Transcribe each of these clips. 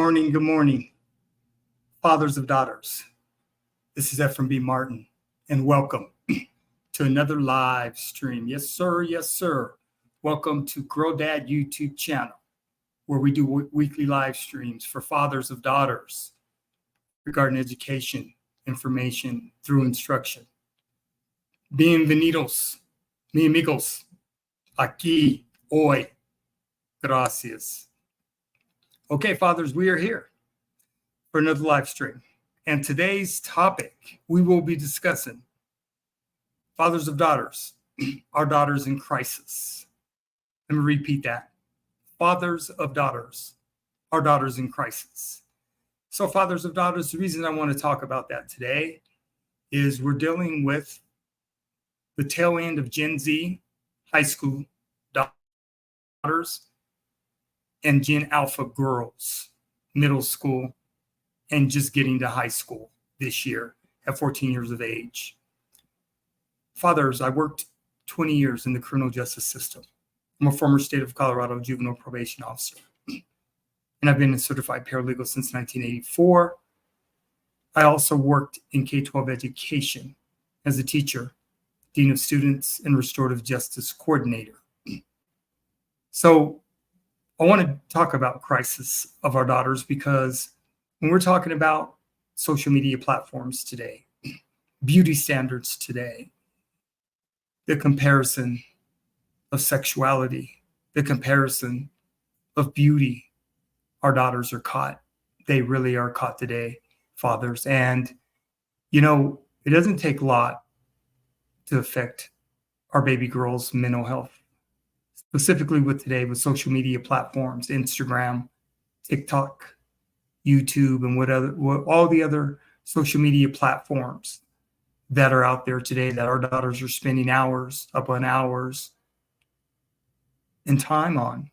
morning. Good morning, fathers of daughters. This is FMB Martin, and welcome to another live stream. Yes, sir. Yes, sir. Welcome to Grow Dad YouTube channel, where we do weekly live streams for fathers of daughters regarding education, information through instruction. Bienvenidos, mi amigos, aquí, hoy, gracias. Okay, fathers, we are here for another live stream. And today's topic, we will be discussing fathers of daughters, our daughters in crisis. Let me repeat that. Fathers of daughters, our daughters in crisis. So fathers of daughters, the reason I want to talk about that today is we're dealing with the tail end of Gen Z, high school daughters, and Gen Alpha girls, middle school, and just getting to high school this year at 14 years of age. Fathers, I worked 20 years in the criminal justice system. I'm a former state of Colorado juvenile probation officer, and I've been a certified paralegal since 1984. I also worked in K-12 education as a teacher, dean of students, and restorative justice coordinator. So I want to talk about crisis of our daughters because when we're talking about social media platforms today, beauty standards today, the comparison of sexuality, the comparison of beauty, our daughters are caught. They really are caught today, fathers. And, you know, it doesn't take a lot to affect our baby girls' mental health. Specifically with today, with social media platforms, Instagram, TikTok, YouTube, and all the other social media platforms that are out there today that our daughters are spending hours upon hours in time on,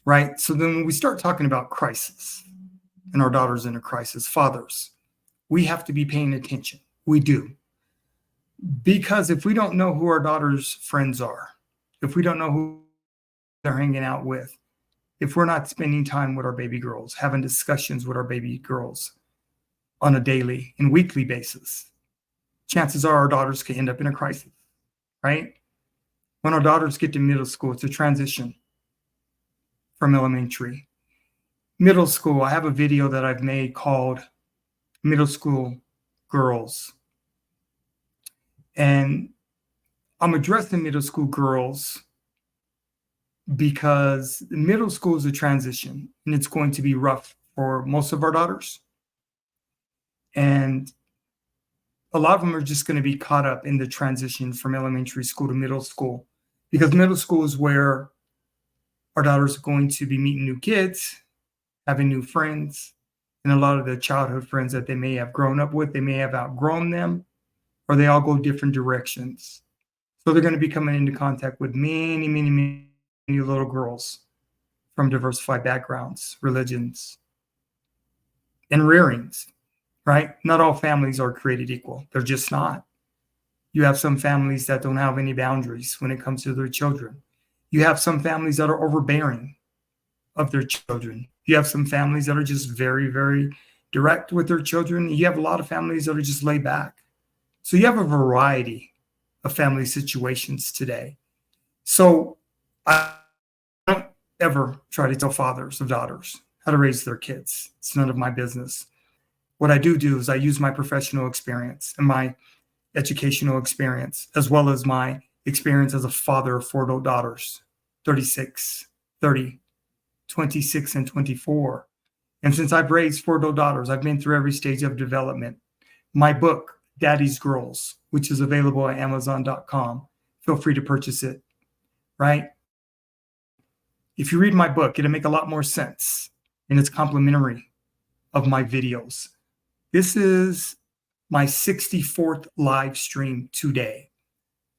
right? So then when we start talking about crisis and our daughters in a crisis, fathers, we have to be paying attention. We do. Because if we don't know who our daughters' friends are, if we don't know who they're hanging out with, if we're not spending time with our baby girls, having discussions with our baby girls on a daily and weekly basis, chances are our daughters could end up in a crisis, right? When our daughters get to middle school, it's a transition from elementary. Middle school, I have a video that I've made called Middle School Girls. And I'm addressing middle school girls because middle school is a transition and it's going to be rough for most of our daughters. And a lot of them are just going to be caught up in the transition from elementary school to middle school, because middle school is where our daughters are going to be meeting new kids, having new friends, and a lot of the childhood friends that they may have grown up with, they may have outgrown them, or they all go different directions. So they're going to be coming into contact with many, many, many little girls from diversified backgrounds, religions, and rearings, right? Not all families are created equal. They're just not. You have some families that don't have any boundaries when it comes to their children. You have some families that are overbearing of their children. You have some families that are just very, very direct with their children. You have a lot of families that are just laid back. So you have a variety of family situations today. So I don't ever try to tell fathers of daughters how to raise their kids. It's none of my business. What I do is I use my professional experience and my educational experience, as well as my experience as a father of 4 adult daughters, 36, 30, 26, and 24. And since I've raised 4 adult daughters, I've been through every stage of development. My book, Daddy's Girls, which is available at Amazon.com. Feel free to purchase it, right? If you read my book, it'll make a lot more sense, and it's complimentary of my videos. This is my 64th live stream today.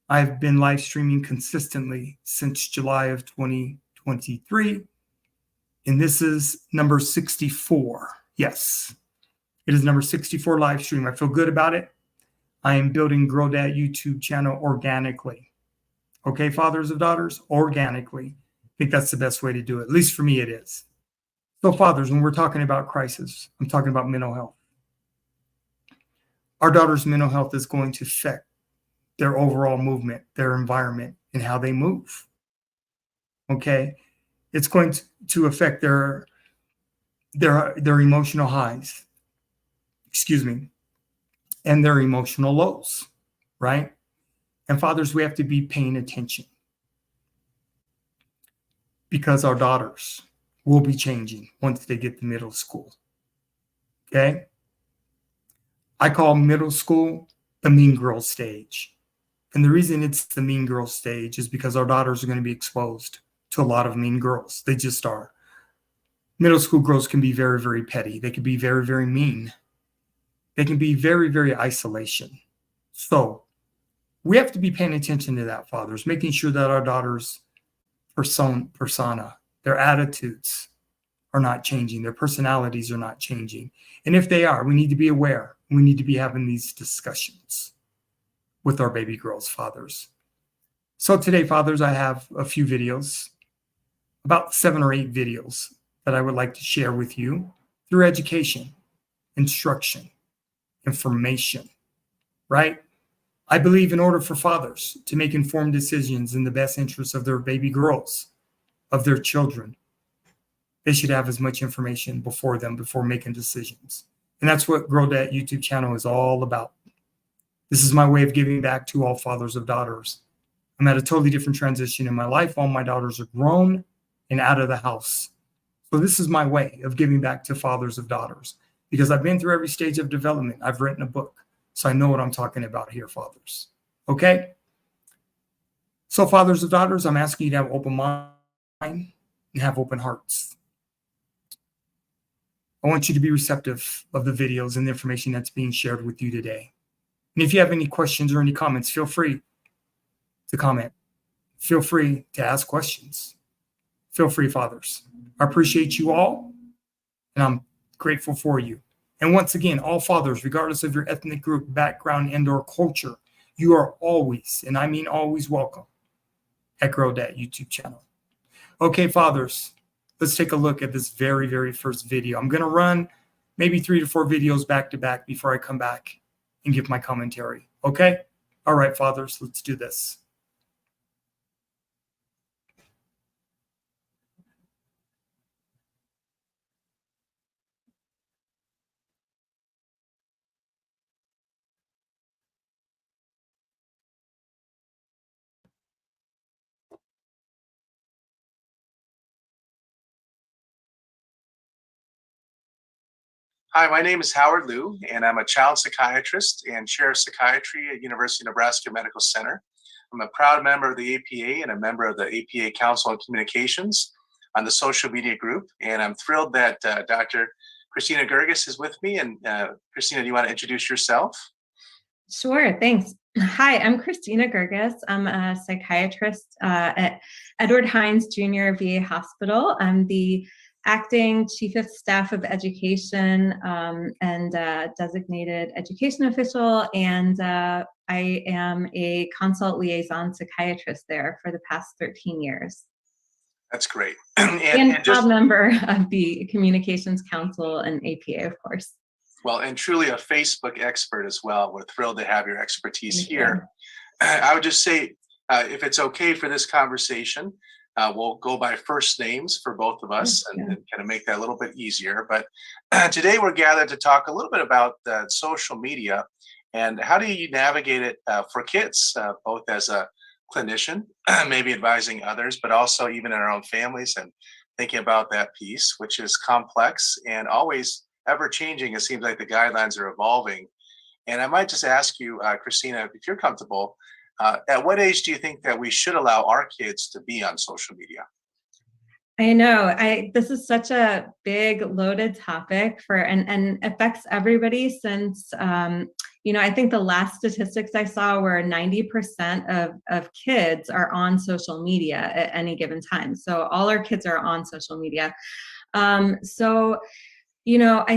I've been live streaming consistently since July of 2023, and this is number 64. Yes, it is number 64 live stream. I feel good about it. I am building Grow Dad YouTube channel organically. Okay, fathers of daughters, organically. I think that's the best way to do it. At least for me, it is. So fathers, when we're talking about crisis, I'm talking about mental health. Our daughter's mental health is going to affect their overall movement, their environment, and how they move. Okay? It's going to affect their emotional highs, excuse me, and their emotional lows, right? And fathers, we have to be paying attention because our daughters will be changing once they get to middle school. Okay? I call middle school the mean girl stage. And the reason it's the mean girl stage is because our daughters are going to be exposed to a lot of mean girls. They just are. Middle school girls can be very, very petty. They can be very, very mean. They can be very, very isolation. So we have to be paying attention to that, fathers, making sure that our daughters' persona, their attitudes are not changing. Their personalities are not changing. And if they are, we need to be aware. We need to be having these discussions with our baby girls, fathers. So today, fathers, I have a few videos, about 7 or 8 videos that I would like to share with you through education, instruction, information, right? I believe in order for fathers to make informed decisions in the best interests of their baby girls, of their children, they should have as much information before them before making decisions. And that's what Grow That YouTube channel is all about. This is my way of giving back to all fathers of daughters. I'm at a totally different transition in my life. All my daughters are grown and out of the house. So this is my way of giving back to fathers of daughters because I've been through every stage of development. I've written a book, so I know what I'm talking about here, fathers. Okay? So fathers of daughters, I'm asking you to have an open mind and have open hearts. I want you to be receptive of the videos and the information that's being shared with you today. And if you have any questions or any comments, feel free to comment. Feel free to ask questions. Feel free, fathers. I appreciate you all, and I'm grateful for you. And once again, all fathers, regardless of your ethnic group, background, and/or culture, you are always, and I mean always, welcome at Grow That YouTube channel. Okay, fathers, let's take a look at this very, very first video. I'm going to run maybe 3 to 4 videos back to back before I come back and give my commentary. Okay? All right, fathers, let's do this. Hi, my name is Howard Liu, and I'm a child psychiatrist and chair of psychiatry at University of Nebraska Medical Center. I'm a proud member of the APA and a member of the APA Council on Communications on the social media group. And I'm thrilled that Dr. Christina Gerges is with me. And Christina, do you want to introduce yourself? Sure, thanks. Hi, I'm Christina Gerges. I'm a psychiatrist at Edward Hines Jr. VA Hospital. I'm the acting chief of staff of education and designated education official, and I am a consult liaison psychiatrist there for the past 13 years. That's great. and proud member of the Communications Council and APA, of course. Well, and truly a Facebook expert as well. We're thrilled to have your expertise here. I would just say, if it's okay for this conversation, we'll go by first names for both of us and kind of make that a little bit easier. But today we're gathered to talk a little bit about social media and how do you navigate it for kids, both as a clinician, maybe advising others, but also even in our own families and thinking about that piece, which is complex and always ever changing. It seems like the guidelines are evolving. And I might just ask you, Christina, if you're comfortable, at what age do you think that we should allow our kids to be on social media? I know this is such a big loaded topic and affects everybody since, I think the last statistics I saw were 90% of kids are on social media at any given time. So all our kids are on social media. I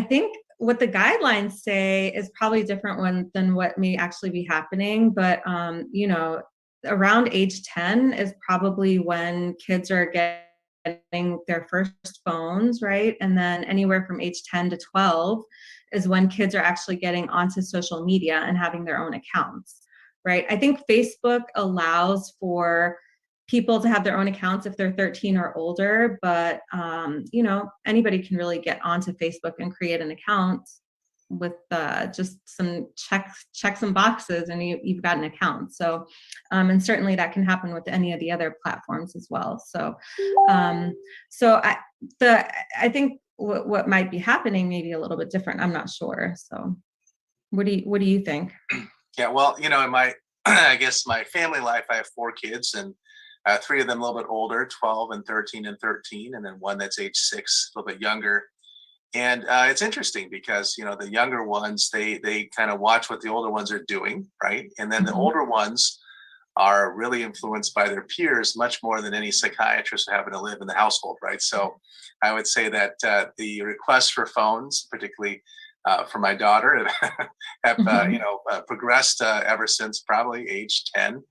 think what the guidelines say is probably different than what may actually be happening. But, around age 10 is probably when kids are getting getting their first phones, right? And then anywhere from age 10 to 12 is when kids are actually getting onto social media and having their own accounts, right? I think Facebook allows for people to have their own accounts if they're 13 or older, but anybody can really get onto Facebook and create an account with just some check some boxes and you've got an account. So and certainly that can happen with any of the other platforms as well. So I think what might be happening may be a little bit different. I'm not sure. So what do you think? Yeah, well, in my I guess my family life, I have 4 kids, and 3 of them a little bit older, 12 and 13 and 13, and then one that's age 6, a little bit younger. And it's interesting because the younger ones, they kind of watch what the older ones are doing, right? And then the older ones are really influenced by their peers much more than any psychiatrist who happen to live in the household, right? So I would say that the requests for phones, particularly for my daughter, have progressed ever since probably age 10.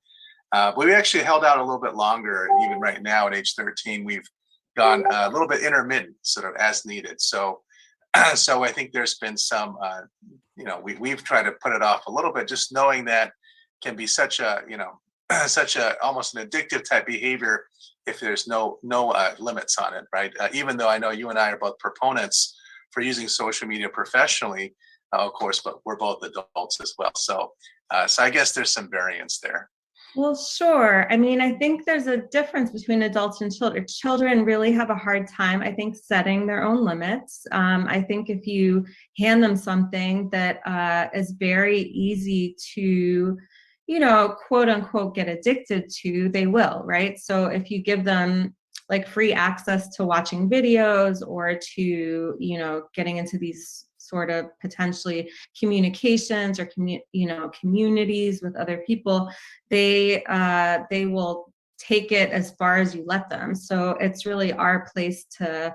But we actually held out a little bit longer. Even right now at age 13, we've gone a little bit intermittent, sort of as needed. So I think there's been some, we've tried to put it off a little bit, just knowing that can be such a, such a almost an addictive type behavior if there's no limits on it, right? Even though I know you and I are both proponents for using social media professionally, of course, but we're both adults as well. So I guess there's some variance there. Well, sure. I mean, I think there's a difference between adults and children. Children really have a hard time, I think, setting their own limits. I think if you hand them something that is very easy to, quote unquote, get addicted to, they will, right? So if you give them like free access to watching videos or to, getting into these sort of potentially communications or communities with other people, they will take it as far as you let them. So it's really our place to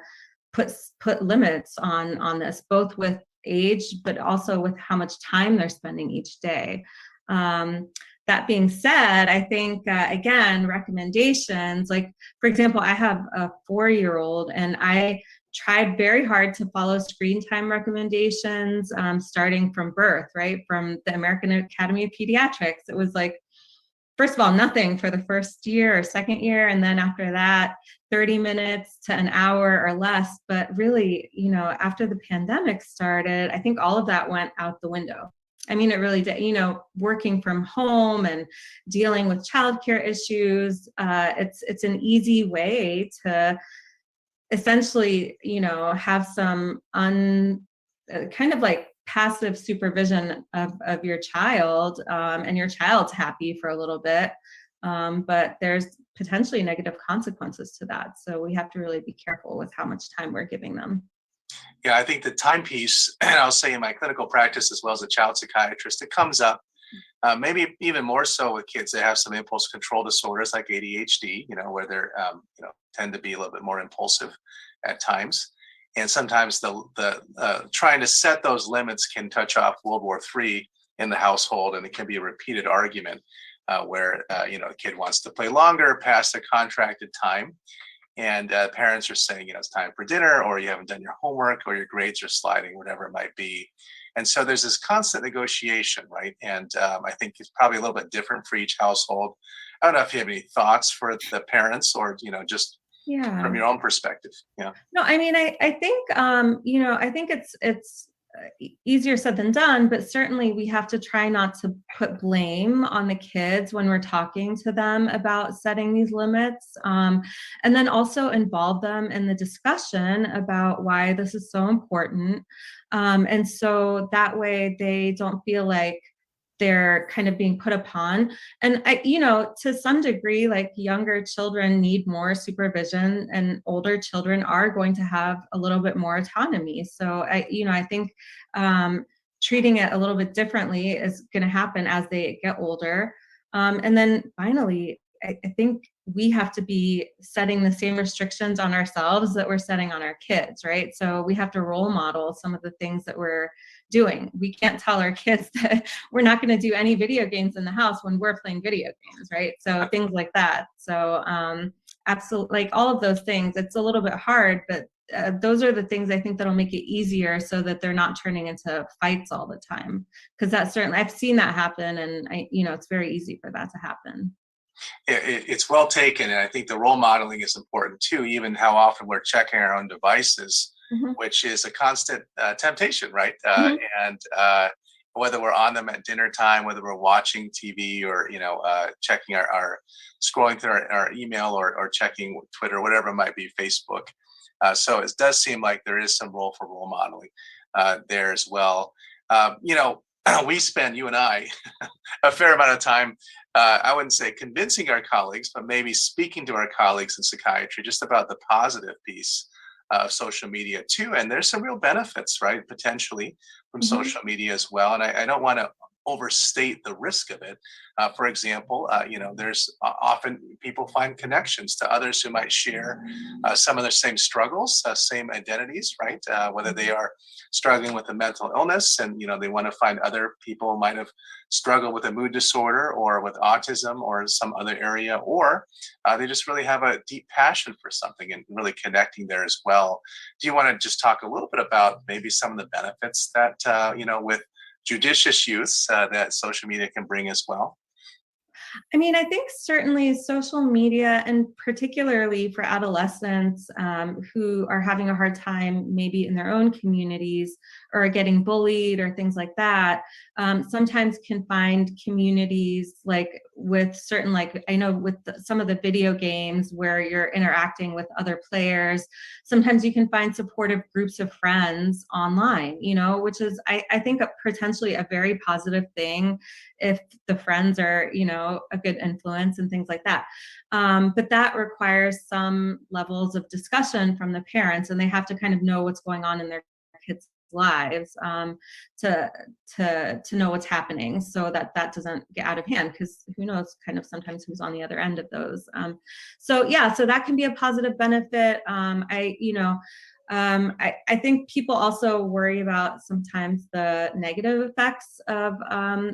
put limits on this, both with age, but also with how much time they're spending each day. That being said, I think, again, recommendations, like, for example, I have a 4-year-old and I tried very hard to follow screen time recommendations starting from birth, right? From the American Academy of Pediatrics. It was like, first of all, nothing for the first year or second year. And then after that, 30 minutes to an hour or less. But really, after the pandemic started, I think all of that went out the window. I mean, it really did, working from home and dealing with childcare issues. It's an easy way to essentially, have some kind of like passive supervision of your child, and your child's happy for a little bit. But there's potentially negative consequences to that. So we have to really be careful with how much time we're giving them. Yeah, I think the time piece, and I'll say in my clinical practice as well as a child psychiatrist, it comes up maybe even more so with kids that have some impulse control disorders like ADHD, where they're, tend to be a little bit more impulsive at times. And sometimes the trying to set those limits can touch off World War III in the household, and it can be a repeated argument where, a kid wants to play longer past the contracted time. And parents are saying, it's time for dinner, or you haven't done your homework, or your grades are sliding, whatever it might be. And so there's this constant negotiation, right? And I think it's probably a little bit different for each household. I don't know if you have any thoughts for the parents, or just from your own perspective. Yeah. No, I mean, I think I think it's easier said than done, but certainly we have to try not to put blame on the kids when we're talking to them about setting these limits, and then also involve them in the discussion about why this is so important, and so that way they don't feel like they're kind of being put upon. And to some degree, like, younger children need more supervision and older children are going to have a little bit more autonomy. So I think treating it a little bit differently is going to happen as they get older. And then finally, I think we have to be setting the same restrictions on ourselves that we're setting on our kids, right? So we have to role model some of the things that we're doing. We can't tell our kids that we're not going to do any video games in the house when we're playing video games, right? So things like that. So absolutely, like all of those things. It's a little bit hard, but those are the things I think that'll make it easier so that they're not turning into fights all the time. Because that's certainly, I've seen that happen, and it's very easy for that to happen. It's well taken, and I think the role modeling is important too. Even how often we're checking our own devices, Mm-hmm. which is a constant temptation, right? Mm-hmm. And whether we're on them at dinner time, whether we're watching TV, or checking our scrolling through our email, or checking Twitter, whatever it might be, Facebook. So it does seem like there is some role for role modeling there as well. We spend, you and I, a fair amount of time, I wouldn't say convincing our colleagues, but maybe speaking to our colleagues in psychiatry just about the positive piece of social media too. And there's some real benefits, right, potentially from Mm-hmm. social media as well. And I don't want to overstate the risk of it. For example, there's often people find connections to others who might share some of their same struggles, same identities, right? Whether they are struggling with a mental illness, and they want to find other people who might have struggled with a mood disorder or with autism or some other area, or they just really have a deep passion for something and really connecting there as well. Do you want to just talk a little bit about maybe some of the benefits that with judicious use that social media can bring as well? I mean, I think certainly social media, and particularly for adolescents who are having a hard time maybe in their own communities or are getting bullied or things like that, sometimes can find communities like with certain, like I know with some of the video games where you're interacting with other players, sometimes you can find supportive groups of friends online, which is, I think, potentially a very positive thing if the friends are, a good influence and things like that. But that requires some levels of discussion from the parents, and they have to kind of know what's going on in their kids' lives to know what's happening, so that doesn't get out of hand, because who knows kind of sometimes who's on the other end of those. So that can be a positive benefit. I think people also worry about sometimes the negative effects of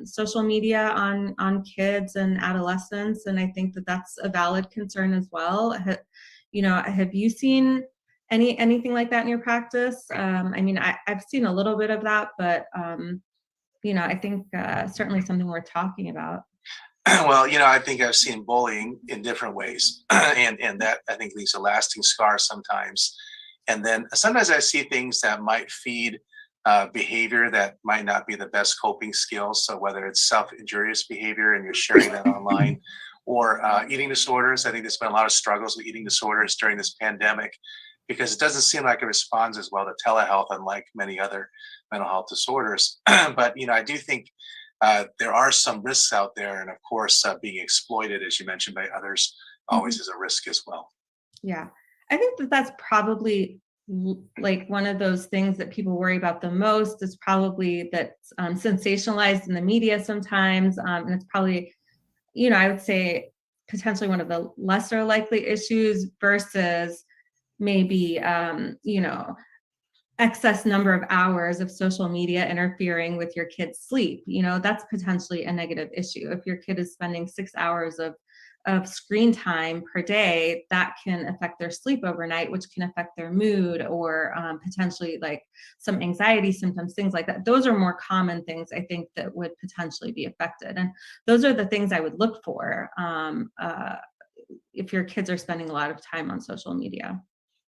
social media on kids and adolescents, and I think that that's a valid concern as well. Have you seen anything like that in your practice? I mean, I've seen a little bit of that, but I think certainly something worth talking about. Well, I think I've seen bullying in different ways, and that I think leaves a lasting scar sometimes. And then sometimes I see things that might feed behavior that might not be the best coping skills. So whether it's self-injurious behavior and you're sharing that online, or eating disorders. I think there's been a lot of struggles with eating disorders during this pandemic, because it doesn't seem like it responds as well to telehealth, unlike many other mental health disorders. But I do think there are some risks out there, and of course, being exploited, as you mentioned, by others, always is a risk as well. Yeah, I think that that's probably like one of those things that people worry about the most, is probably that's sensationalized in the media sometimes, and it's probably, I would say potentially one of the lesser likely issues versus maybe excess number of hours of social media interfering with your kid's sleep. That's potentially a negative issue. If your kid is spending 6 hours of screen time per day, that can affect their sleep overnight, which can affect their mood, or potentially like some anxiety symptoms, things like that. Those are more common things, I think, that would potentially be affected. And those are the things I would look for if your kids are spending a lot of time on social media.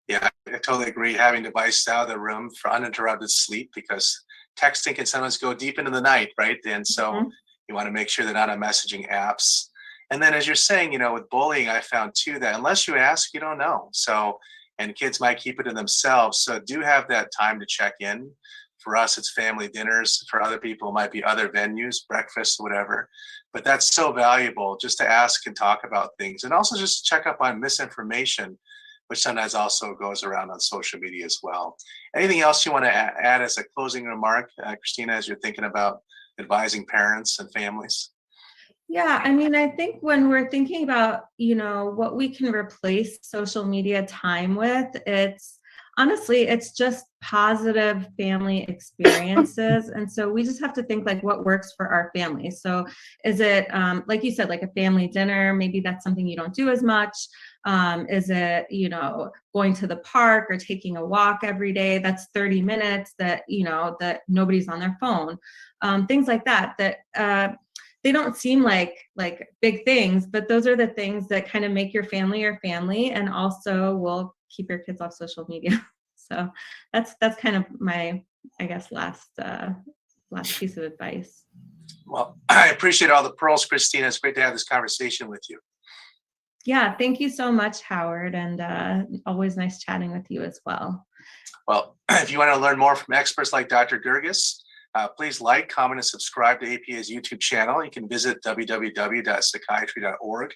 Yeah, I totally agree. Having devices out of the room for uninterrupted sleep, because texting can sometimes go deep into the night, right? And so you want to make sure they're not on messaging apps. And then, as you're saying, with bullying, I found too that unless you ask, you don't know. So, and kids might keep it to themselves. So do have that time to check in. For us, it's family dinners. For other people, it might be other venues, breakfast, whatever. But that's so valuable, just to ask and talk about things, and also just check up on misinformation, which sometimes also goes around on social media as well. Anything else you want to add as a closing remark, Christina, as you're thinking about advising parents and families? Yeah, I mean, I think when we're thinking about, what we can replace social media time with, it's honestly, it's just positive family experiences. And so we just have to think like what works for our family. So is it, like you said, like a family dinner? Maybe that's something you don't do as much. Is it, going to the park or taking a walk every day? That's 30 minutes that, that nobody's on their phone. Things like that, they don't seem like big things, but those are the things that kind of make your family your family, and also will keep your kids off social media. So that's kind of my, I guess, last piece of advice. Well, I appreciate all the pearls, Christina. It's great to have this conversation with you. Yeah, thank you so much, Howard, and always nice chatting with you as well. Well, if you want to learn more from experts like Dr. Gerges, please like, comment, and subscribe to APA's YouTube channel. You can visit www.psychiatry.org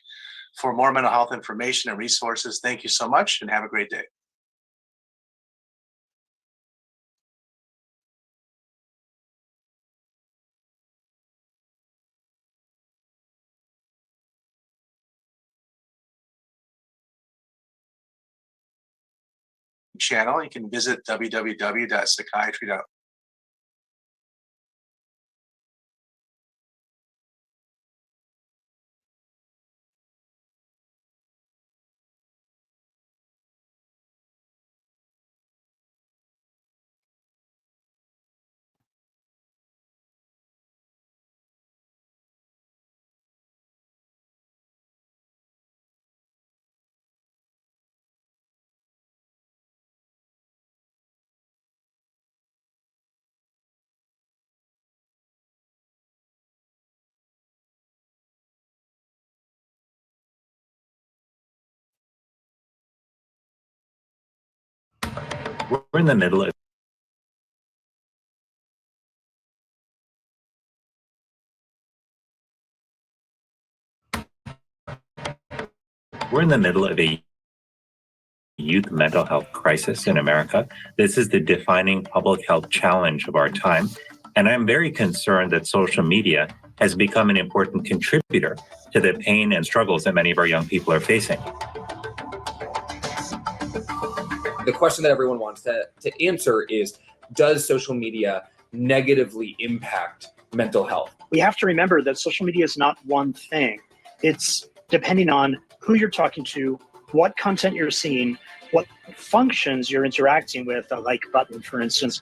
for more mental health information and resources. Thank you so much, and have a great day. Channel. You can visit www.psychiatry.org. We're in the middle of a youth mental health crisis in America. This is the defining public health challenge of our time. And I'm very concerned that social media has become an important contributor to the pain and struggles that many of our young people are facing. The question that everyone wants to answer is, does social media negatively impact mental health? We have to remember that social media is not one thing. It's depending on who you're talking to, what content you're seeing, what functions you're interacting with, the like button, for instance.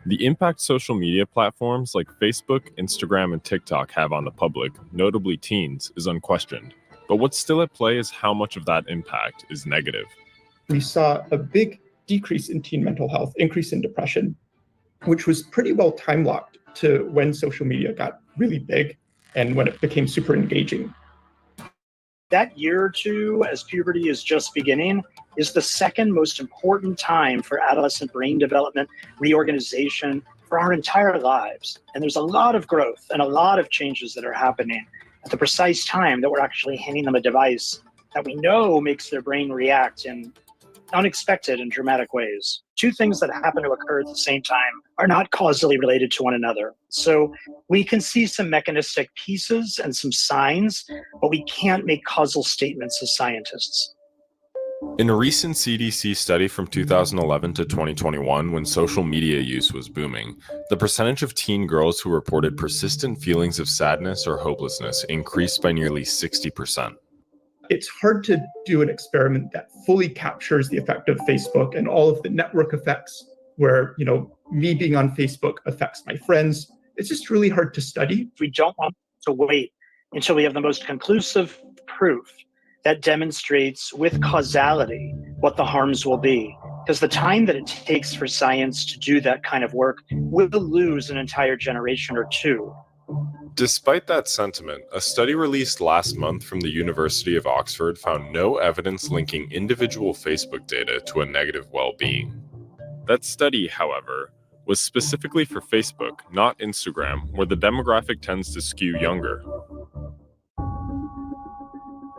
The impact social media platforms like Facebook, Instagram, and TikTok have on the public, notably teens, is unquestioned. But what's still at play is how much of that impact is negative. We saw a big decrease in teen mental health, increase in depression, which was pretty well time locked to when social media got really big and when it became super engaging. That year or two, as puberty is just beginning, is the second most important time for adolescent brain development, reorganization, for our entire lives. And there's a lot of growth and a lot of changes that are happening at the precise time that we're actually handing them a device that we know makes their brain react in unexpected and dramatic ways. Two things that happen to occur at the same time are not causally related to one another. So we can see some mechanistic pieces and some signs, but we can't make causal statements as scientists. In a recent CDC study from 2011 to 2021, when social media use was booming, the percentage of teen girls who reported persistent feelings of sadness or hopelessness increased by nearly 60%. It's hard to do an experiment that fully captures the effect of Facebook and all of the network effects where, me being on Facebook affects my friends. It's just really hard to study. We don't want to wait until we have the most conclusive proof that demonstrates with causality what the harms will be. Because the time that it takes for science to do that kind of work will lose an entire generation or two. Despite that sentiment, a study released last month from the University of Oxford found no evidence linking individual Facebook data to a negative well-being. That study, however, was specifically for Facebook, not Instagram, where the demographic tends to skew younger.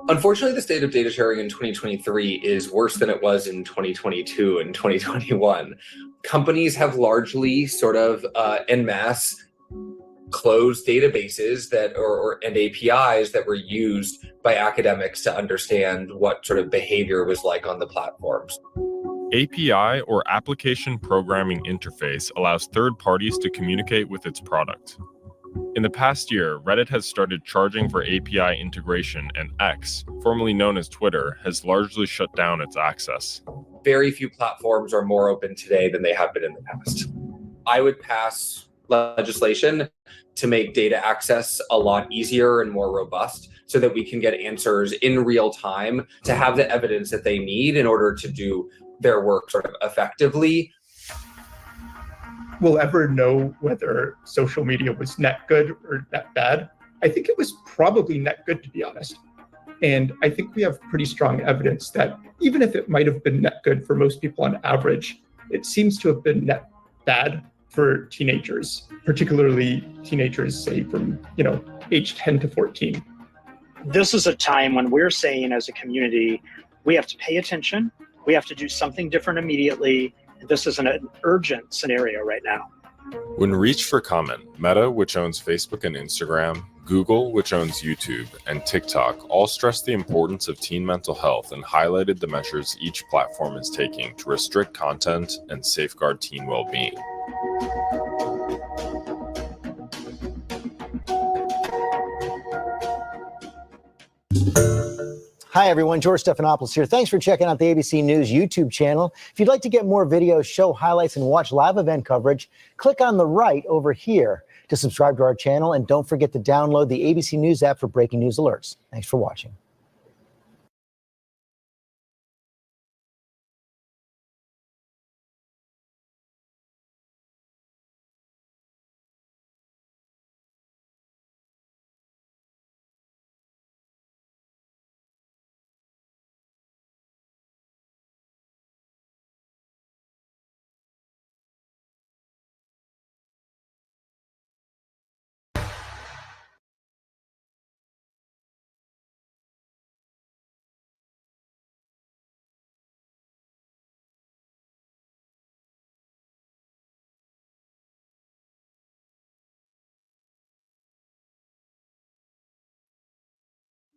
Unfortunately, the state of data sharing in 2023 is worse than it was in 2022 and 2021. Companies have largely sort of en masse closed databases and APIs that were used by academics to understand what sort of behavior was like on the platforms. API, or Application Programming Interface, allows third parties to communicate with its product. In the past year, Reddit has started charging for API integration, and X, formerly known as Twitter, has largely shut down its access. Very few platforms are more open today than they have been in the past. I would pass legislation to make data access a lot easier and more robust so that we can get answers in real time to have the evidence that they need in order to do their work sort of effectively. We'll ever know whether social media was net good or net bad. I think it was probably net good, to be honest. And I think we have pretty strong evidence that even if it might have been net good for most people on average, it seems to have been net bad for teenagers, particularly teenagers, say from, age 10 to 14. This is a time when we're saying as a community, we have to pay attention. We have to do something different immediately. This is an urgent scenario right now. When reached for comment, Meta, which owns Facebook and Instagram, Google, which owns YouTube, and TikTok all stressed the importance of teen mental health and highlighted the measures each platform is taking to restrict content and safeguard teen well-being. Hi, everyone. George Stephanopoulos here. Thanks for checking out the ABC News YouTube channel. If you'd like to get more videos, show highlights, and watch live event coverage, click on the right over here to subscribe to our channel. And don't forget to download the ABC News app for breaking news alerts. Thanks for watching.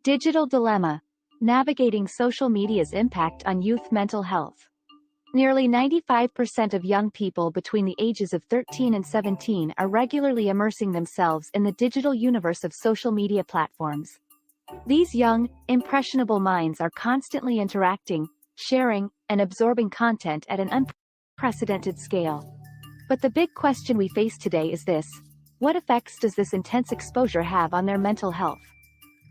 Digital Dilemma: Navigating Social Media's Impact on Youth Mental Health. Nearly 95% of young people between the ages of 13 and 17 are regularly immersing themselves in the digital universe of social media platforms. These young, impressionable minds are constantly interacting, sharing, and absorbing content at an unprecedented scale. But the big question we face today is this: what effects does this intense exposure have on their mental health?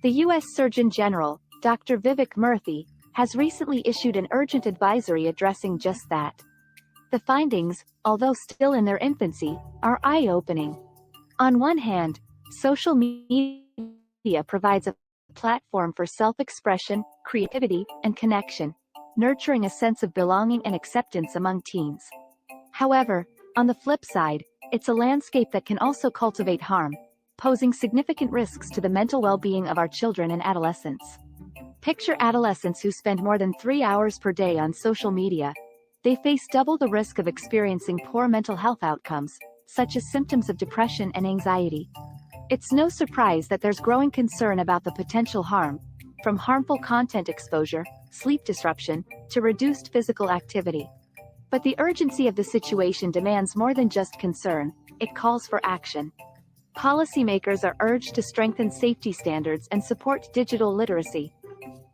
The U.S. Surgeon General, Dr. Vivek Murthy, has recently issued an urgent advisory addressing just that. The findings, although still in their infancy, are eye-opening. On one hand, social media provides a platform for self-expression, creativity, and connection, nurturing a sense of belonging and acceptance among teens. However, on the flip side, it's a landscape that can also cultivate harm, posing significant risks to the mental well-being of our children and adolescents. Picture adolescents who spend more than 3 hours per day on social media. They face double the risk of experiencing poor mental health outcomes, such as symptoms of depression and anxiety. It's no surprise that there's growing concern about the potential harm, from harmful content exposure, sleep disruption, to reduced physical activity. But the urgency of the situation demands more than just concern, it calls for action. Policymakers are urged to strengthen safety standards and support digital literacy.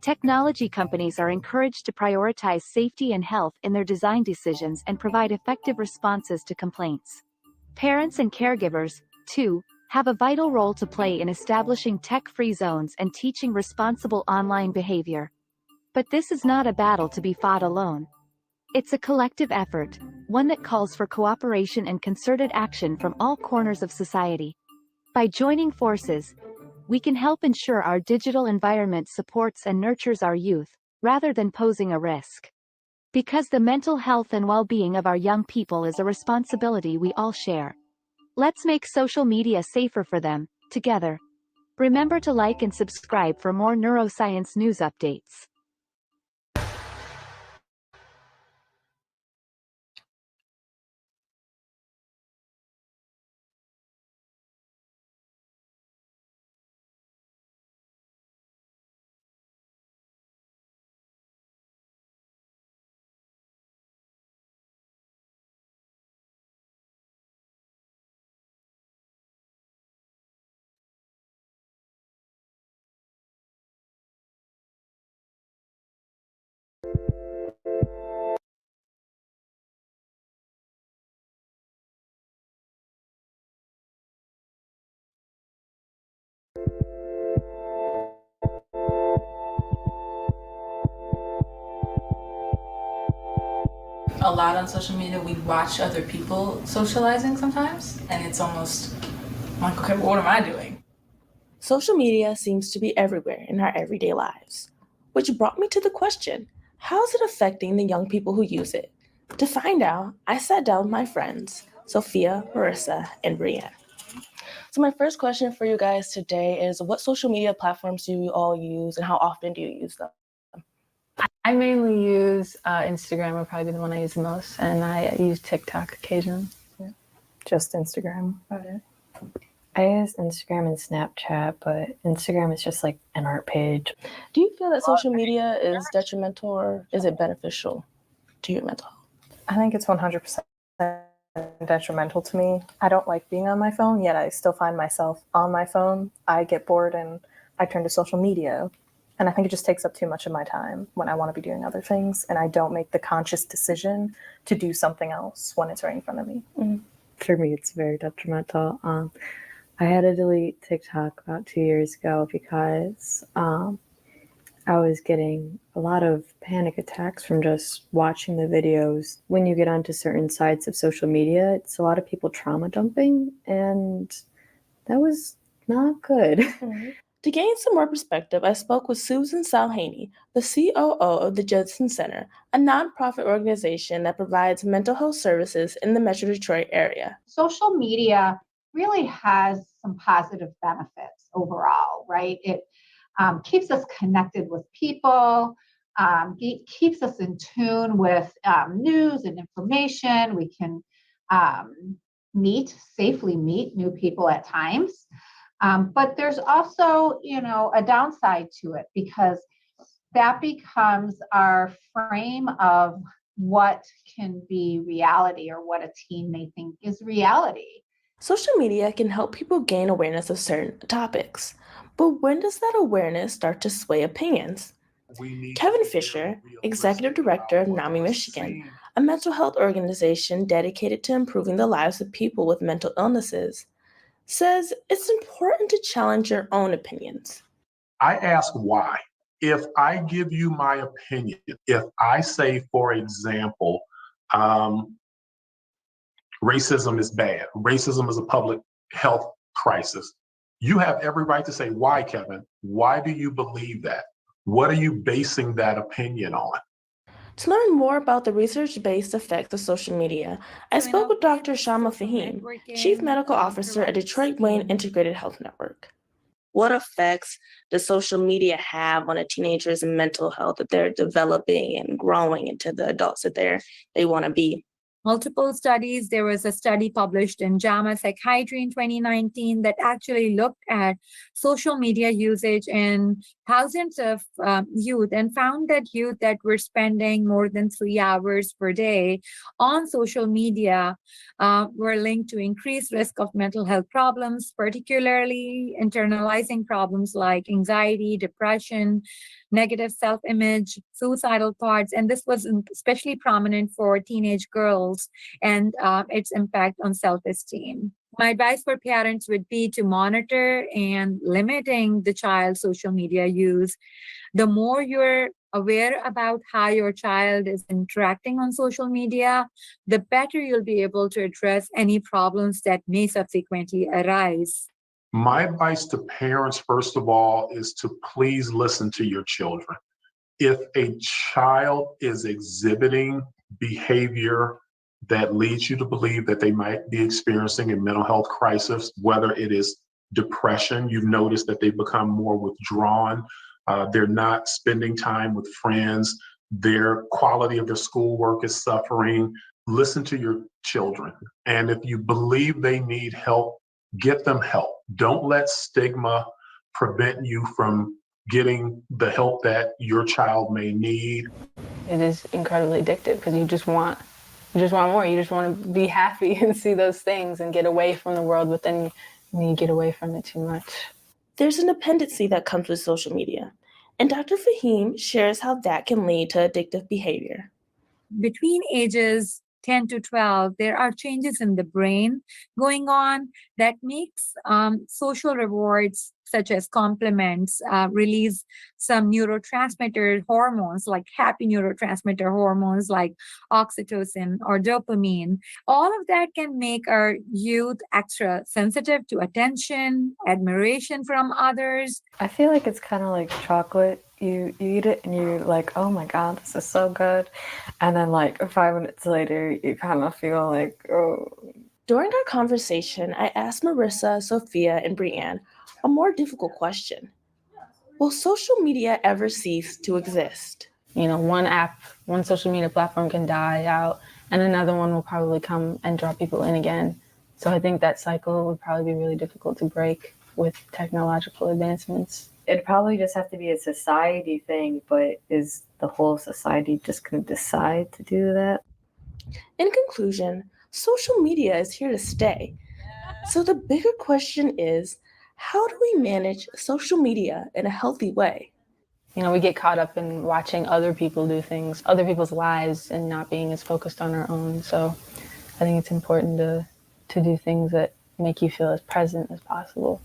Technology companies are encouraged to prioritize safety and health in their design decisions and provide effective responses to complaints. Parents and caregivers, too, have a vital role to play in establishing tech-free zones and teaching responsible online behavior. But this is not a battle to be fought alone. It's a collective effort, one that calls for cooperation and concerted action from all corners of society. By joining forces, we can help ensure our digital environment supports and nurtures our youth, rather than posing a risk. Because the mental health and well-being of our young people is a responsibility we all share. Let's make social media safer for them, together. Remember to like and subscribe for more neuroscience news updates. a lot on social media, we watch other people socializing sometimes, and it's almost like, okay, well, what am I doing? Social media seems to be everywhere in our everyday lives, which brought me to the question, how is it affecting the young people who use it? To find out, I sat down with my friends, Sophia, Marissa, and Brianne. So my first question for you guys today is, what social media platforms do you all use and how often do you use them? I mainly use Instagram, would probably be the one I use the most, and I use TikTok occasionally. Yeah. Just Instagram, about it. I use Instagram and Snapchat, but Instagram is just like an art page. Do you feel that social media is detrimental or is it beneficial to your mental health? I think it's 100% detrimental to me. I don't like being on my phone, yet I still find myself on my phone. I get bored and I turn to social media. And I think it just takes up too much of my time when I want to be doing other things. And I don't make the conscious decision to do something else when it's right in front of me. Mm-hmm. For me, it's very detrimental. I had to delete TikTok about 2 years ago because I was getting a lot of panic attacks from just watching the videos. When you get onto certain sites of social media, it's a lot of people trauma dumping, and that was not good. Mm-hmm. To gain some more perspective, I spoke with Susan Salhaney, the COO of the Judson Center, a nonprofit organization that provides mental health services in the Metro Detroit area. Social media really has some positive benefits overall, right? It keeps us connected with people, keeps us in tune with news and information. We can safely meet new people at times. But there's also, a downside to it because that becomes our frame of what can be reality or what a teen may think is reality. Social media can help people gain awareness of certain topics, but when does that awareness start to sway opinions? Kevin Fisher, Executive Director of NAMI Michigan, a mental health organization dedicated to improving the lives of people with mental illnesses, says it's important to challenge your own opinions. I ask why. If I give you my opinion, if I say, for example, racism is bad, racism is a public health crisis, you have every right to say, why, Kevin? Why do you believe that? What are you basing that opinion on? To learn more about the research-based effects of social media, I spoke with Dr. Shama Fahim, Chief Medical Officer at Detroit Wayne Integrated Health Network. What effects does social media have on a teenager's mental health that they're developing and growing into the adults that they want to be? Multiple studies. There was a study published in JAMA Psychiatry in 2019 that actually looked at social media usage in thousands of youth and found that youth that were spending more than 3 hours per day on social media were linked to increased risk of mental health problems, particularly internalizing problems like anxiety, depression, negative self-image, suicidal thoughts, and this was especially prominent for teenage girls and its impact on self-esteem. My advice for parents would be to monitor and limiting the child's social media use. The more you're aware about how your child is interacting on social media, the better you'll be able to address any problems that may subsequently arise. My advice to parents, first of all, is to please listen to your children. If a child is exhibiting behavior that leads you to believe that they might be experiencing a mental health crisis, whether it is depression, you've noticed that they've become more withdrawn, they're not spending time with friends, their quality of their schoolwork is suffering, listen to your children. And if you believe they need help, get them help. Don't let stigma prevent you from getting the help that your child may need. It is incredibly addictive because you just want more. You just want to be happy and see those things and get away from the world, but then you get away from it too much. There's a dependency that comes with social media, and Dr. Fahim shares how that can lead to addictive behavior. Between ages 10 to 12, there are changes in the brain going on that makes social rewards such as compliments release some neurotransmitter hormones, like happy neurotransmitter hormones like oxytocin or dopamine. All of that can make our youth extra sensitive to attention, admiration from others. I feel like it's kind of like chocolate. You eat it and you're like, oh my God, this is so good. And then like 5 minutes later, you kind of feel like, oh. During our conversation, I asked Marissa, Sophia, and Brianne a more difficult question. Will social media ever cease to exist? You know, one app, one social media platform can die out and another one will probably come and draw people in again. So I think that cycle would probably be really difficult to break with technological advancements. It'd probably just have to be a society thing, but is the whole society just going to decide to do that? In conclusion, social media is here to stay. So the bigger question is, how do we manage social media in a healthy way? You know, we get caught up in watching other people do things, other people's lives, and not being as focused on our own. So I think it's important to do things that make you feel as present as possible.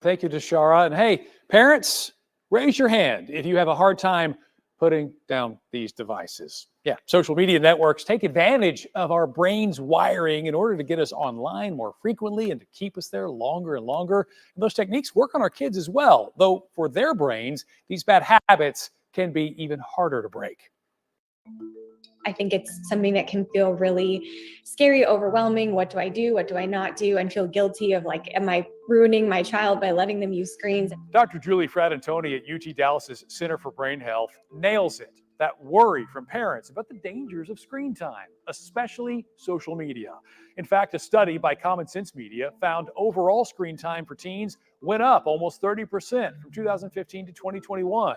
Thank you, Deshara. And hey, parents, raise your hand if you have a hard time putting down these devices. Yeah, social media networks take advantage of our brain's wiring in order to get us online more frequently and to keep us there longer and longer. And those techniques work on our kids as well, though for their brains, these bad habits can be even harder to break. I think it's something that can feel really scary, overwhelming. What do I do? What do I not do? And feel guilty of like, am I ruining my child by letting them use screens? Dr. Julie Fratantoni at UT Dallas's Center for Brain Health nails it. That worry from parents about the dangers of screen time, especially social media. In fact, a study by Common Sense Media found overall screen time for teens went up almost 30% from 2015 to 2021.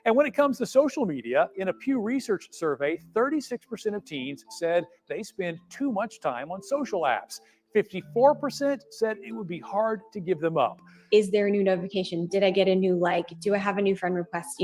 And when it comes to social media, in a Pew Research survey, 36% of teens said they spend too much time on social apps. 54% said it would be hard to give them up. Is there a new notification? Did I get a new like? Do I have a new friend request?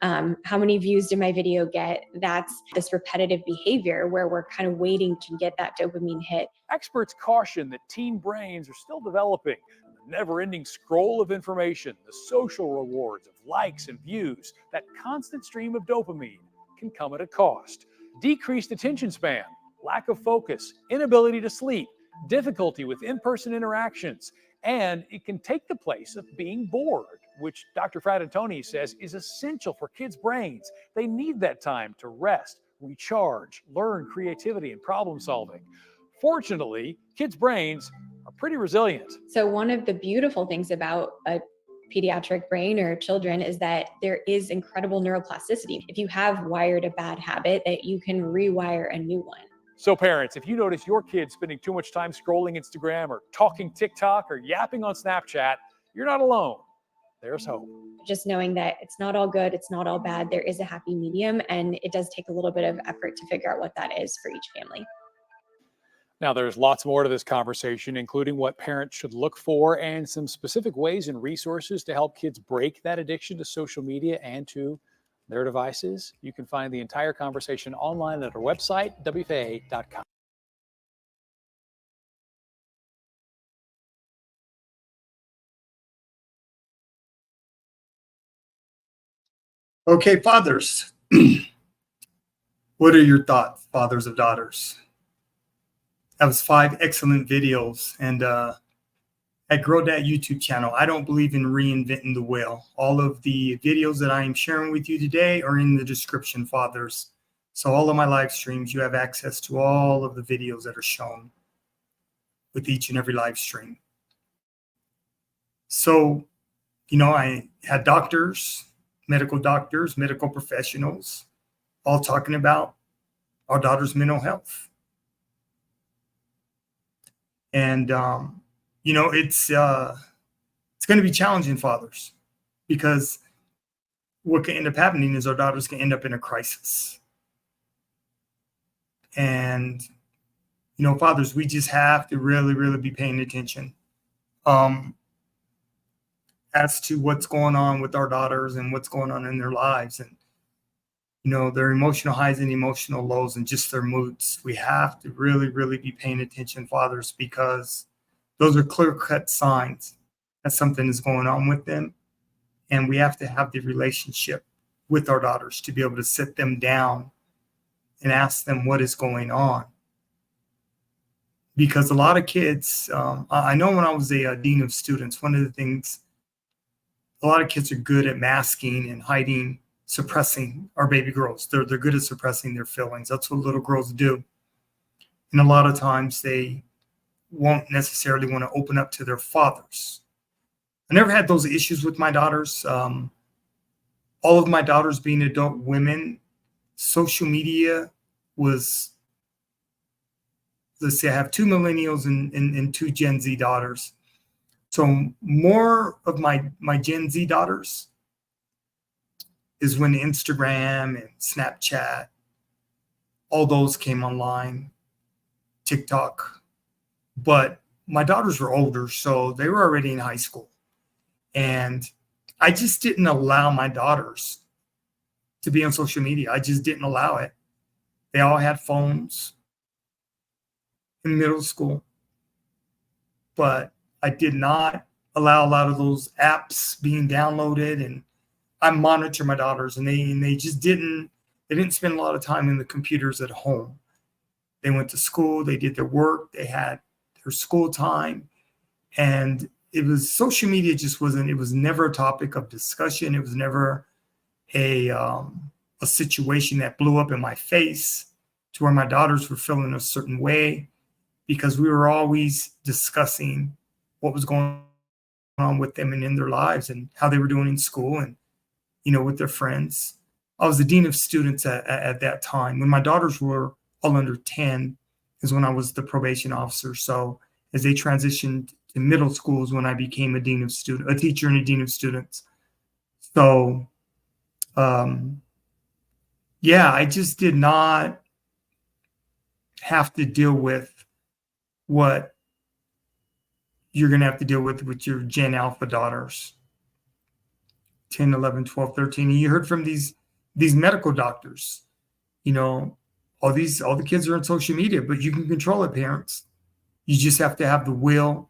How many views did my video get? That's this repetitive behavior where we're kind of waiting to get that dopamine hit. Experts caution that teen brains are still developing. The never-ending scroll of information, the social rewards of likes and views, that constant stream of dopamine can come at a cost. Decreased attention span, lack of focus, inability to sleep, difficulty with in-person interactions, and it can take the place of being bored, which Dr. Fratantoni says is essential for kids' brains. They need that time to rest, recharge, learn creativity and problem solving. Fortunately, kids' brains are pretty resilient. So one of the beautiful things about a pediatric brain or children is that there is incredible neuroplasticity. If you have wired a bad habit, that you can rewire a new one. So parents, if you notice your kids spending too much time scrolling Instagram or talking TikTok or yapping on Snapchat, you're not alone. There's hope. Just knowing that it's not all good, it's not all bad, there is a happy medium, and it does take a little bit of effort to figure out what that is for each family. Now, there's lots more to this conversation, including what parents should look for and some specific ways and resources to help kids break that addiction to social media and to their devices. You can find the entire conversation online at our website, WFAA.com. Okay, fathers. What are your thoughts, fathers of daughters? That was 5 excellent videos. And at Grow That YouTube channel, I don't believe in reinventing the wheel. All of the videos that I am sharing with you today are in the description, fathers. So all of my live streams, you have access to all of the videos that are shown with each and every live stream. So I had doctors, medical professionals, all talking about our daughter's mental health. And, it's going to be challenging, fathers, because what can end up happening is our daughters can end up in a crisis. And, fathers, we just have to really, really be paying attention as to what's going on with our daughters and what's going on in their lives, and their emotional highs and emotional lows and just their moods. We have to really, really be paying attention, fathers, because those are clear-cut signs that something is going on with them. And we have to have the relationship with our daughters to be able to sit them down and ask them what is going on. Because a lot of kids, I know when I was a dean of students, one of the things, a lot of kids are good at masking and hiding, suppressing our baby girls. They're good at suppressing their feelings. That's what little girls do. And a lot of times they won't necessarily want to open up to their fathers. I never had those issues with my daughters. All of my daughters being adult women, social media was, let's say I have 2 millennials and 2 Gen Z daughters. So more of my Gen Z daughters is when Instagram and Snapchat, all those came online, TikTok. But my daughters were older, so they were already in high school. And I just didn't allow my daughters to be on social media. I just didn't allow it. They all had phones in middle school, but I did not allow a lot of those apps being downloaded. And I monitor my daughters, and they just didn't spend a lot of time in the computers at home. They went to school, they did their work, they had their school time, and it was social media just wasn't, it was never a topic of discussion. It was never a situation that blew up in my face to where my daughters were feeling a certain way, because we were always discussing what was going on with them and in their lives and how they were doing in school and, with their friends. I was the dean of students at that time. When my daughters were all under 10 is when I was the probation officer. So as they transitioned to middle schools, when I became a teacher and a dean of students. So, I just did not have to deal with what you're going to have to deal with your Gen Alpha daughters, 10, 11, 12, 13. And you heard from these medical doctors, all the kids are on social media, but you can control it, parents. You just have to have the will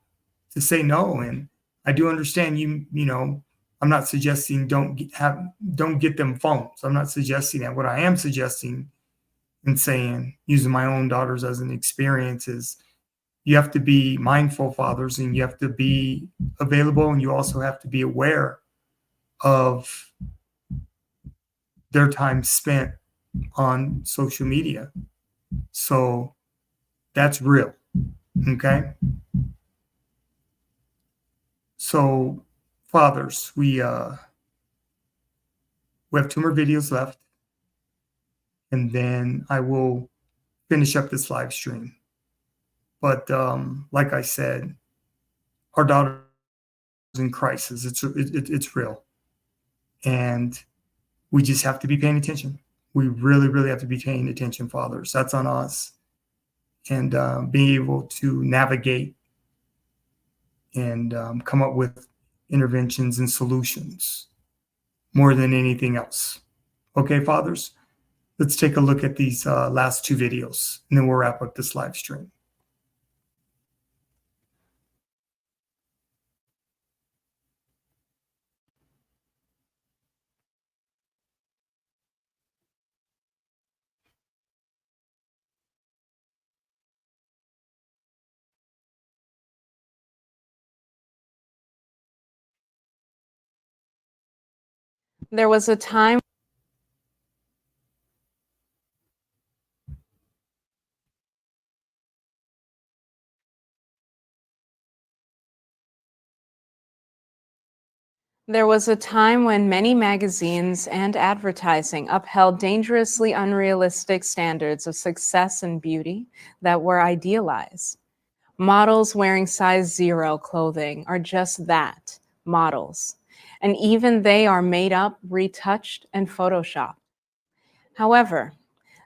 to say no. And I do understand I'm not suggesting don't get them phones. I'm not suggesting that. What I am suggesting and saying, using my own daughters as an experience, is you have to be mindful, fathers, and you have to be available, and you also have to be aware of their time spent on social media. So that's real. Okay. So fathers, we have 2 more videos left, and then I will finish up this live stream. But like I said, our daughter is in crisis. It's real, and we just have to be paying attention. We really, really have to be paying attention, fathers. That's on us, and being able to navigate and come up with interventions and solutions more than anything else. Okay, fathers, let's take a look at these last 2 videos, and then we'll wrap up this live stream. There was a time There was a time when many magazines and advertising upheld dangerously unrealistic standards of success and beauty that were idealized. Models wearing size 0 clothing are just that, models. And even they are made up, retouched, and photoshopped. However,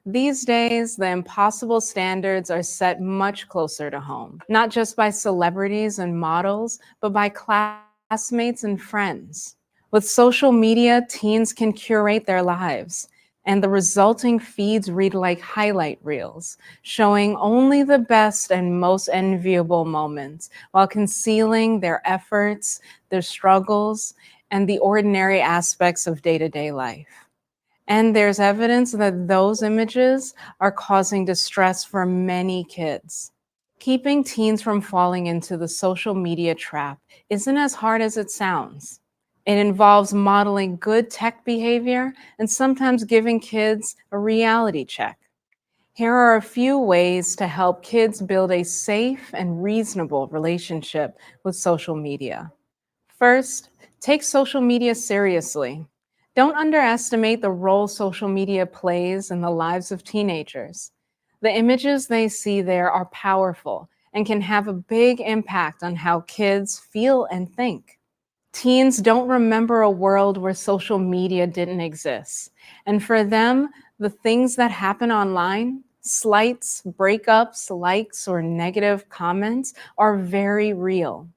these days, the impossible standards are set much closer to home, not just by celebrities and models, but by classmates and friends. With social media, teens can curate their lives, and the resulting feeds read like highlight reels, showing only the best and most enviable moments while concealing their efforts, their struggles, and the ordinary aspects of day-to-day life. And there's evidence that those images are causing distress for many kids. Keeping teens from falling into the social media trap isn't as hard as it sounds. It involves modeling good tech behavior and sometimes giving kids a reality check. Here are a few ways to help kids build a safe and reasonable relationship with social media. First, take social media seriously. Don't underestimate the role social media plays in the lives of teenagers. The images they see there are powerful and can have a big impact on how kids feel and think. Teens don't remember a world where social media didn't exist. And for them, the things that happen online, slights, breakups, likes, or negative comments are very real.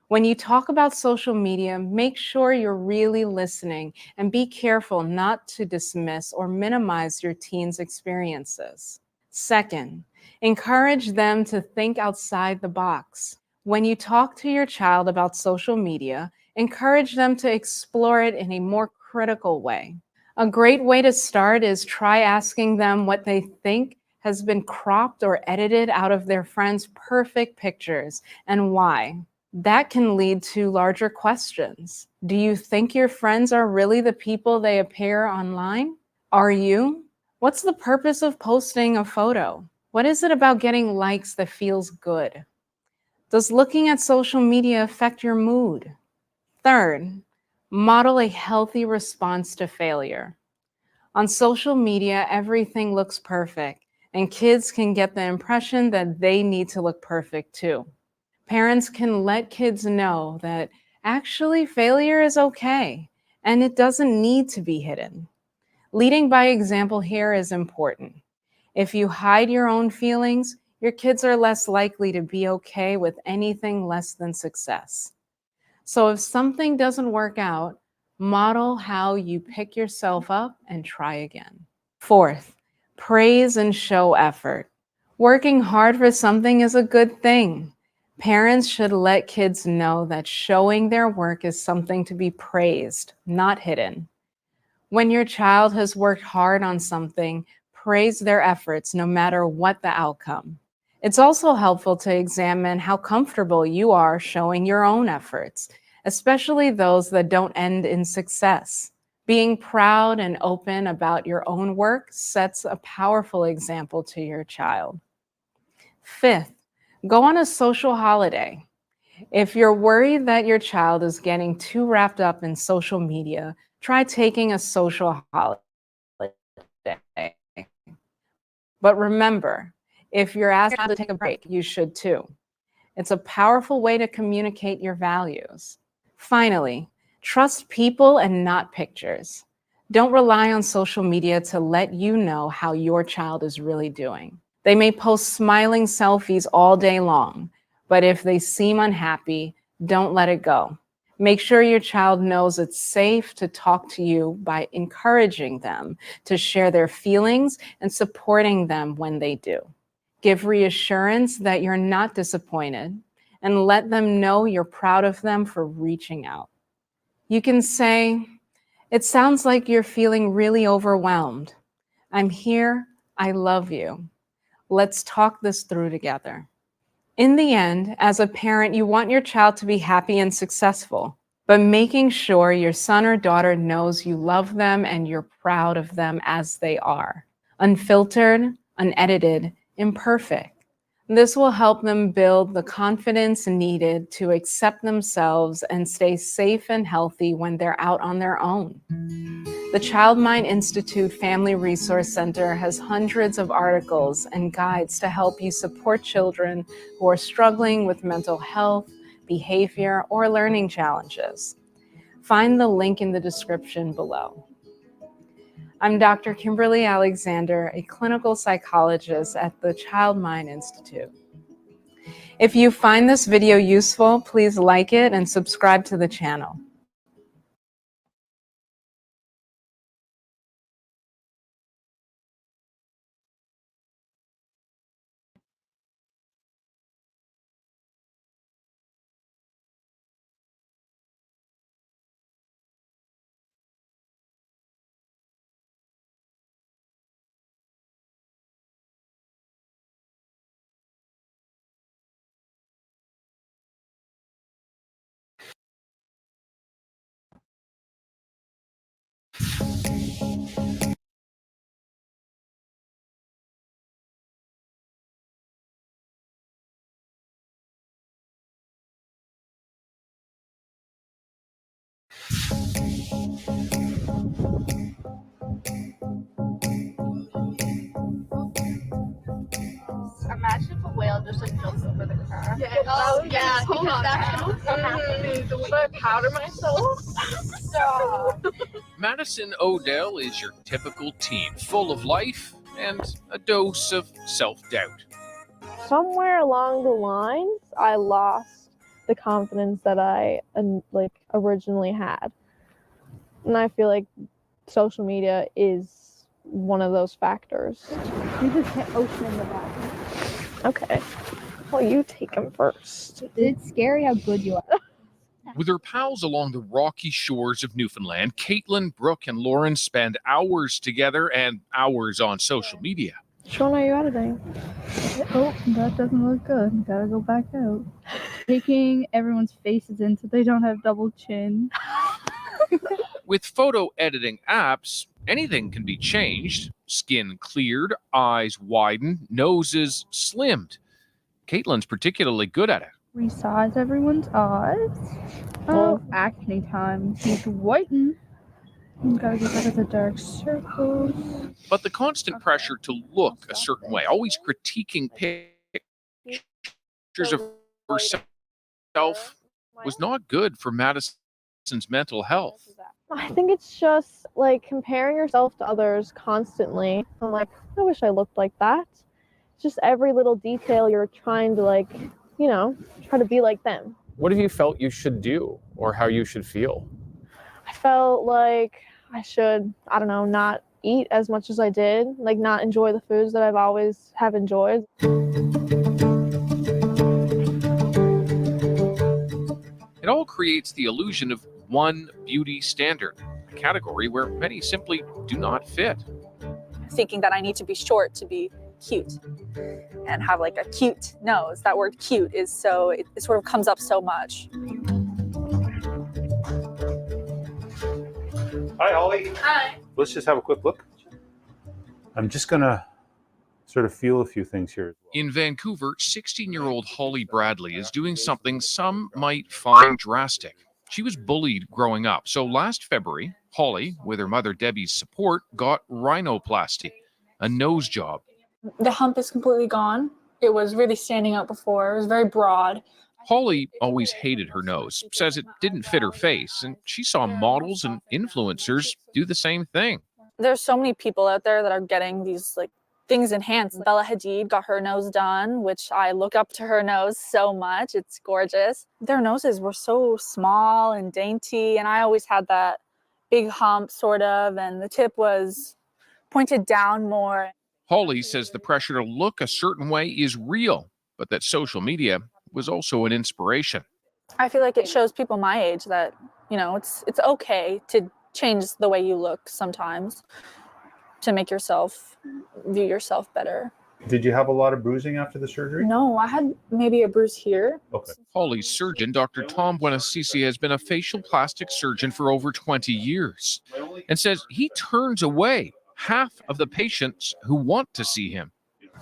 When you talk about social media, make sure you're really listening and be careful not to dismiss or minimize your teens' experiences. Second, encourage them to think outside the box. When you talk to your child about social media, encourage them to explore it in a more critical way. A great way to start is try asking them what they think has been cropped or edited out of their friends' perfect pictures and why. That can lead to larger questions. Do you think your friends are really the people they appear online? Are you? What's the purpose of posting a photo? What is it about getting likes that feels good? Does looking at social media affect your mood? Third, model a healthy response to failure. On social media, everything looks perfect, and kids can get the impression that they need to look perfect too. Parents can let kids know that actually failure is okay, and it doesn't need to be hidden. Leading by example here is important. If you hide your own feelings, your kids are less likely to be okay with anything less than success. So if something doesn't work out, model how you pick yourself up and try again. Fourth, praise and show effort. Working hard for something is a good thing. Parents should let kids know that showing their work is something to be praised, not hidden. When your child has worked hard on something, praise their efforts no matter what the outcome. It's also helpful to examine how comfortable you are showing your own efforts, especially those that don't end in success. Being proud and open about your own work sets a powerful example to your child. Fifth, go on a social holiday. If you're worried that your child is getting too wrapped up in social media, try taking a social holiday. But remember, if you're asked to take a break, you should too. It's a powerful way to communicate your values. Finally, trust people and not pictures. Don't rely on social media to let you know how your child is really doing. They may post smiling selfies all day long, but if they seem unhappy, don't let it go. Make sure your child knows it's safe to talk to you by encouraging them to share their feelings and supporting them when they do. Give reassurance that you're not disappointed and let them know you're proud of them for reaching out. You can say, "It sounds like you're feeling really overwhelmed. I'm here. I love you. Let's talk this through together." In the end, as a parent, you want your child to be happy and successful, but making sure your son or daughter knows you love them and you're proud of them as they are, unfiltered, unedited, imperfect. This will help them build the confidence needed to accept themselves and stay safe and healthy when they're out on their own. The Child Mind Institute Family Resource Center has hundreds of articles and guides to help you support children who are struggling with mental health, behavior, or learning challenges. Find the link in the description below. I'm Dr. Kimberly Alexander, a clinical psychologist at the Child Mind Institute. If you find this video useful, please like it and subscribe to the channel. Imagine if a whale just like jumps over the car. Yeah, oh, yeah, because that's what's happening. Should I powder myself? Stop. Madison Odell is your typical teen, full of life and a dose of self-doubt. Somewhere along the lines, I lost the confidence that I originally had. And I feel like social media is one of those factors. You just hit Ocean in the back. Okay. Well, you take them first. It's scary how good you are. With her pals along the rocky shores of Newfoundland, Caitlin, Brooke, and Lauren spend hours together and hours on social media. Which one are you editing? Oh, that doesn't look good. Gotta go back out. Taking everyone's faces in so they don't have double chin. With photo editing apps, anything can be changed. Skin cleared, eyes widened, noses slimmed. Caitlin's particularly good at it. Resize everyone's eyes. Oh, acne time. Teeth whiten. Gotta get rid of the dark circles. But the constant pressure to look a certain way, always critiquing pictures of herself, was not good for Madison's mental health. I think it's just like comparing yourself to others constantly. I'm like, I wish I looked like that. Just every little detail you're trying to try to be like them. What have you felt you should do or how you should feel? I felt like I should, I don't know, not eat as much as I did, like not enjoy the foods that I've always have enjoyed. It all creates the illusion of one beauty standard, a category where many simply do not fit. Thinking that I need to be short to be cute and have like a cute nose. That word cute is so, it sort of comes up so much. Hi, Holly. Hi. Let's just have a quick look. I'm just gonna sort of feel a few things here. In Vancouver, 16-year-old Holly Bradley is doing something some might find drastic. She was bullied growing up, so last February, Holly, with her mother Debbie's support, got rhinoplasty, a nose job. The hump is completely gone. It was really standing out before. It was very broad. Holly always hated her nose, says it didn't fit her face, and she saw models and influencers do the same thing. There's so many people out there that are getting these like things enhanced. Bella Hadid got her nose done, which I look up to her nose so much. It's gorgeous. Their noses were so small and dainty, and I always had that big hump sort of, and the tip was pointed down more. Holly says the pressure to look a certain way is real, but that social media was also an inspiration. I feel like it shows people my age that, you know, it's okay to change the way you look sometimes to make yourself view yourself better. Did you have a lot of bruising after the surgery? No, I had maybe a bruise here. Okay. Holly's surgeon, Dr. Tom Buenasisi, has been a facial plastic surgeon for over 20 years and says he turns away half of the patients who want to see him.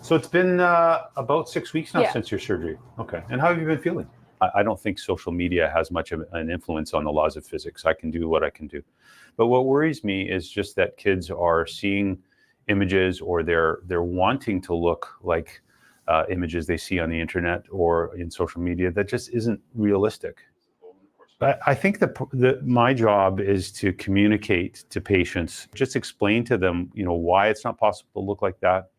So it's been about 6 weeks now since your surgery. Okay. And how have you been feeling? I don't think social media has much of an influence on the laws of physics. I can do what I can do. But what worries me is just that kids are seeing images, or they're wanting to look like images they see on the internet or in social media that just isn't realistic. I think that my job is to communicate to patients, just explain to them, why it's not possible to look like that,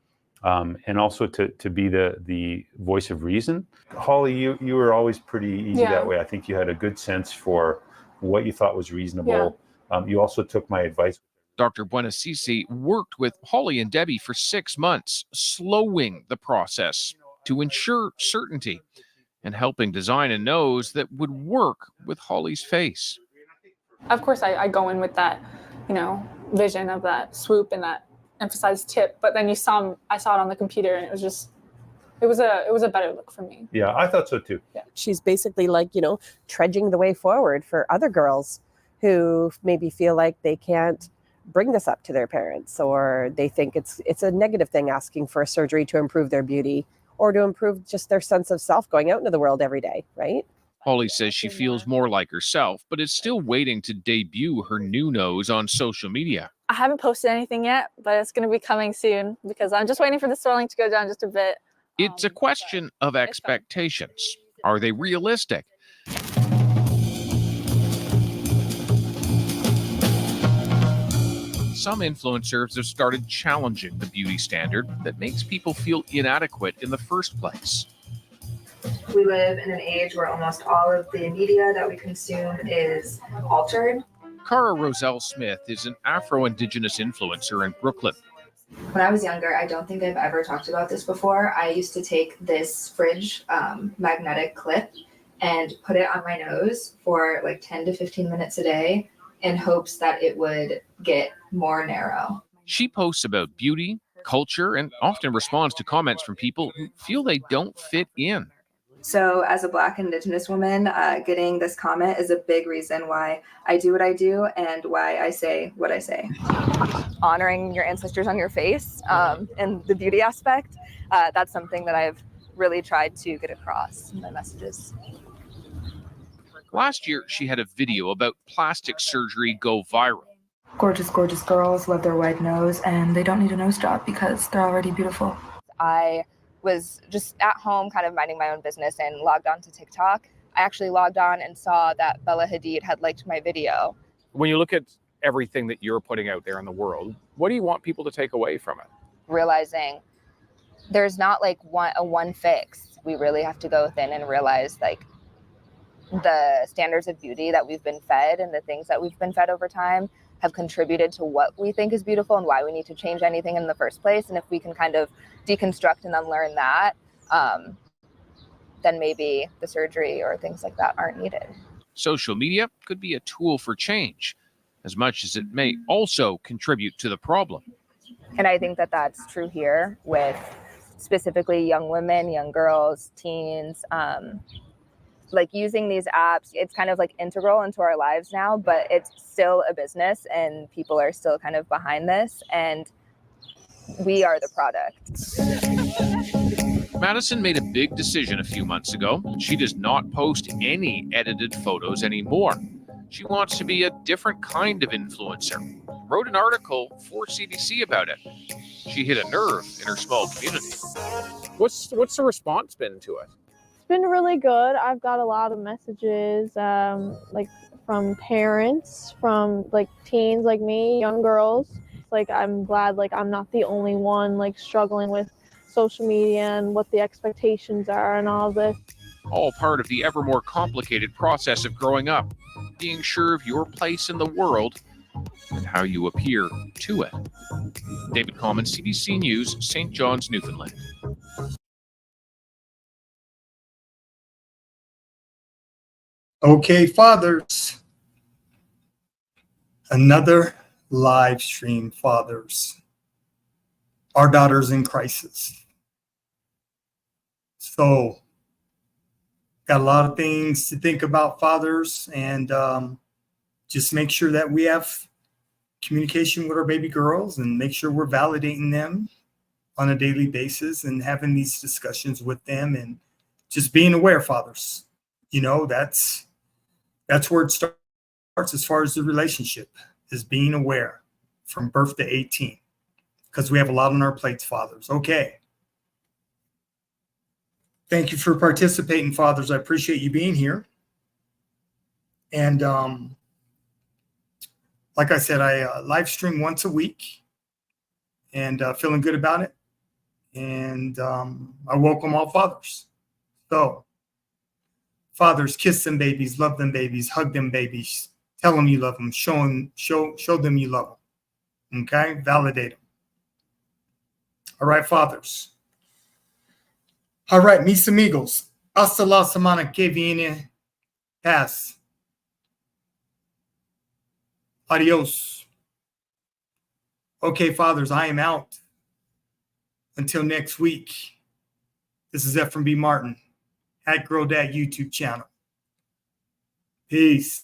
and also to be the voice of reason. Holly, you were always pretty easy that way. I think you had a good sense for what you thought was reasonable. You also took my advice. Dr. Buenasisi worked with Holly and Debbie for 6 months, slowing the process to ensure certainty and helping design a nose that would work with Holly's face. Of course, I go in with that, vision of that swoop and that emphasized tip, but then I saw it on the computer, and it was a better look for me. Yeah, I thought so too. Yeah. She's basically like, trudging the way forward for other girls who maybe feel like they can't bring this up to their parents, or they think it's a negative thing asking for a surgery to improve their beauty or to improve just their sense of self going out into the world every day, right? Holly says she feels more like herself, but is still waiting to debut her new nose on social media. I haven't posted anything yet, but it's going to be coming soon because I'm just waiting for the swelling to go down just a bit. It's a question of expectations. Are they realistic? Some influencers have started challenging the beauty standard that makes people feel inadequate in the first place. We live in an age where almost all of the media that we consume is altered. Cara Roselle Smith is an Afro-Indigenous influencer in Brooklyn. When I was younger, I don't think I've ever talked about this before. I used to take this fridge magnetic clip and put it on my nose for like 10 to 15 minutes a day in hopes that it would get more narrow. She posts about beauty, culture, and often responds to comments from people who feel they don't fit in. So as a Black Indigenous woman, getting this comment is a big reason why I do what I do and why I say what I say. Honoring your ancestors on your face and the beauty aspect, that's something that I've really tried to get across in my messages. Last year, she had a video about plastic surgery go viral. Gorgeous, gorgeous girls love their wide nose, and they don't need a nose job because they're already beautiful. I was just at home kind of minding my own business and logged on to TikTok. I actually logged on and saw that Bella Hadid had liked my video. When you look at everything that you're putting out there in the world, what do you want people to take away from it? Realizing there's not like one fix. We really have to go within and realize like the standards of beauty that we've been fed and the things that we've been fed over time have contributed to what we think is beautiful and why we need to change anything in the first place. And if we can kind of deconstruct and unlearn that, then maybe the surgery or things like that aren't needed. Social media could be a tool for change, as much as it may also contribute to the problem. And I think that that's true here with specifically young women, young girls, teens, like using these apps. It's kind of like integral into our lives now, but it's still a business and people are still kind of behind this, and we are the product. Madison made a big decision a few months ago. She does not post any edited photos anymore. She wants to be a different kind of influencer. Wrote an article for CBC about it. She hit a nerve in her small community. What's the response been to it? It's been really good. I've got a lot of messages, like from parents, from like teens like me, young girls. Like I'm glad like I'm not the only one like struggling with social media and what the expectations are and all this. All part of the ever more complicated process of growing up, being sure of your place in the world and how you appear to it. David Common, CBC News, St. John's, Newfoundland. Okay, fathers. Another live stream, fathers. Our daughter's in crisis. So, got a lot of things to think about, fathers, and just make sure that we have communication with our baby girls and make sure we're validating them on a daily basis and having these discussions with them and just being aware, fathers. You know, that's where it starts as far as the relationship, is being aware from birth to 18, because we have a lot on our plates, fathers. Okay. Thank you for participating, fathers. I appreciate you being here. And like I said, I live stream once a week, and feeling good about it. And I welcome all fathers. So, fathers, kiss them babies, love them babies, hug them babies, tell them you love them, show them you love them. Okay, validate them. All right, fathers. All right, mis amigos. Hasta la semana que viene. Paz. Adios. Okay, fathers, I am out. Until next week. This is FMB Martin at Girl Dad YouTube channel. Peace.